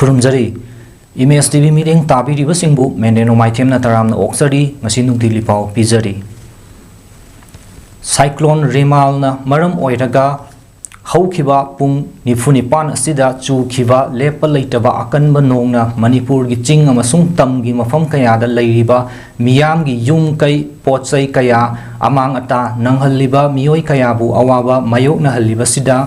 खुरुमजरी image TV meeting ताबीरिबसिंगबु मेनेनो माइथेमना तरामना ओक्सरी ngasi nungtili pau pizari cyclone remalna maram oiraga haukiba pung nifunipan asida chukhiba lepa leitaba akanba nongna manipur gi ching amasung tamgi mafam kaya da leiriba miyam gi yum kai potsai kaya amang ata nanghalliba miyoi kaya bu awaba mayokna halliba sida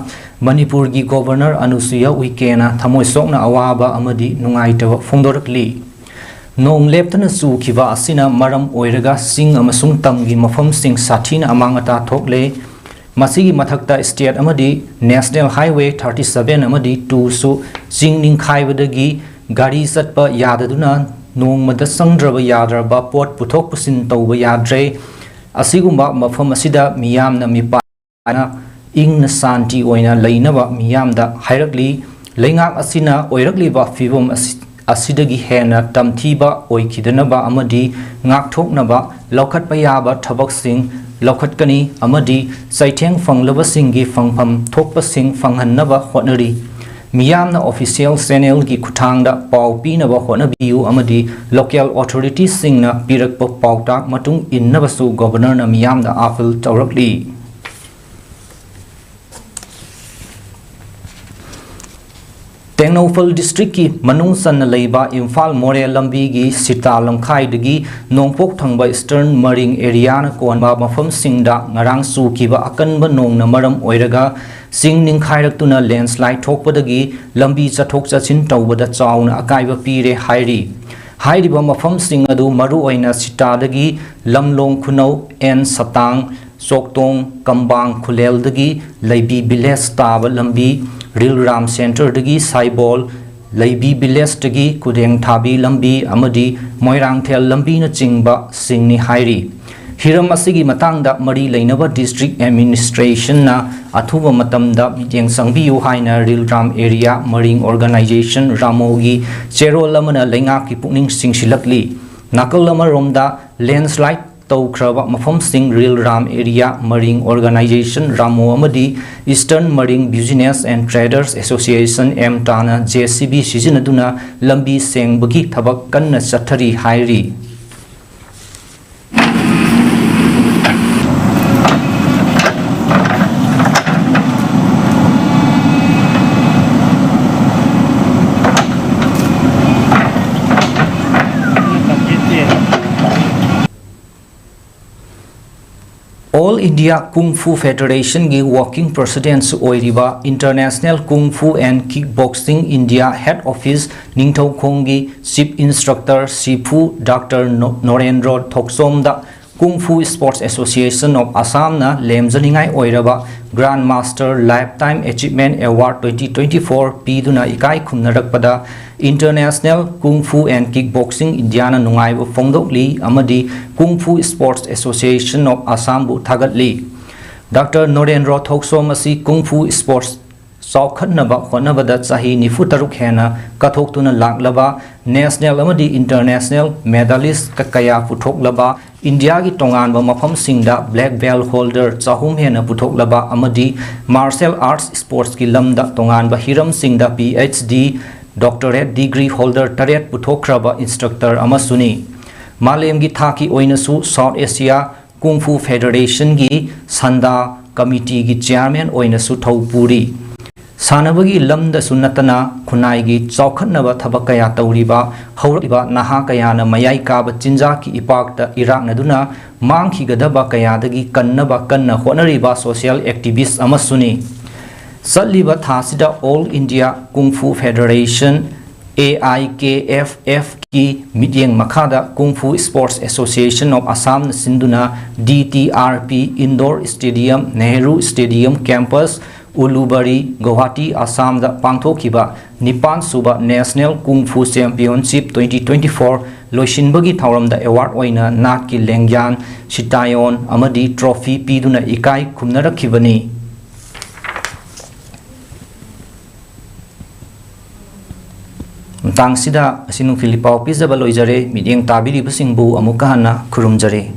manipur gi governor anusuya uikena thamoi sokna awaba amadi nungaitaba phongdorakli nong leptana chukhiba asina maram oiraga sing amasung tamgi mafam sing sathina amang ata thokle masigi mathakta state amadi national highway 37 amadi 2 su jingning khaibadagi gari satpa yadaduna nongmada sangdraba yadraba pot puthok pusin tawba yadre asigumba mafam asida miyamna mipana ingna santi oina leinaba miyamda hairakli leingak asina oirakliba fibom asidagi hena tamthiba oikidanaba amadi ngakthoknaba lokhatpa yaba thabaksing Lokhatkani amadi saitheng fanglabasinggi fangpham thokpasing fanghanaba hotnari miyamna official channel gi khuthangda pau pinaba hotnabiu amadi local authorities singna pirakpa pautak matung innabasu governor na miyamda appeal tawrakli Tengnofal district ki manung san leiba Imphal Moreh lambi gi sita lamkhai dagi nongpok thangba eastern marine area na konba mafam singda ngarang su kiba akanba nong na maram oiraga sing ningkhairak tuna landslide thokpadagi lambi chathok chachin tawbada chauna Akaiba Pire hairiba mafam sing adu maru oina sita dagi lamlong khunau en satang soktong kambang khulel dagi leibi biles taba lambi Real Ram Center dagi Saibol Leibi Biles dagi Kudeng Thabi lambi amadi Moirang Thel lambi na chingba singni hairi hiram asigi matangda mari leinaba district administration na athuba matamda mityeng sangbiu haina Real Ram area marine organization ramogi cherolamana lenga ki pukning singsilakli nakalama romda landslide Taukraba mafam sing Real Ram area marine organization Ramo amadi Eastern Marine Business and Traders Association Tana JCB sizinaduna lambi sengbagi thabak kanna chathari hairi All India Kung Fu Federation gi working president oiriba International Kung Fu and Kickboxing India Head Office Ningthau Khonggi Chief Instructor Sifu Dr. Norendra Thoksomda Kung Fu Sports Association of Assam na lemjaningai oiraba Grandmaster Lifetime Achievement Award 2024 piduna ikai khumnarakpada International Kung Fu and Kickboxing India na nungaiba phongdokli amadi Kung Fu Sports Association of Assam bu thagatli Dr. Norendra Thoksom asi Kung Fu Sports Saukhatnaba honabada chahi nifutaruk hena kathoktuna laklaba national amadi international medalist kakaya puthoklaba India gi tonganba mafam singda black belt holder chahum hena puthoklaba amadi martial arts sports ki lamda tonganba hiram singda PhD doctorate degree holder taret puthokraba instructor amasuni malem gi thaki oinasu South Asia Kung Fu Federation gi sanda committee gi chairman oinasu thaupuri Sanabagi lamda sunatana kunaigi chaukhatnaba thabakaya tauriba hauriba naha kayana mayai kaba chinjaki ipakta iraknaduna mangkhigadaba kayadagi kannaba kanna honariba social activist amasuni Satliba thasida All India Kung Fu Federation AIKFF ki mityeng makhada Kung Fu Sports Association of Assam sinduna DTRP Indoor Stadium Nehru Stadium Campus Ulubari Guwahati Assam da pangthokiba Nipan Suba National Kung Fu Championship 2024 loishinbagi thauramda award oina nakki lengyan sitayon amadi trophy piduna ikai khumnarakhibani Tangsida asinung Filipao pizaba loijare midyeng tabiribasingbu amuka hana khurumjare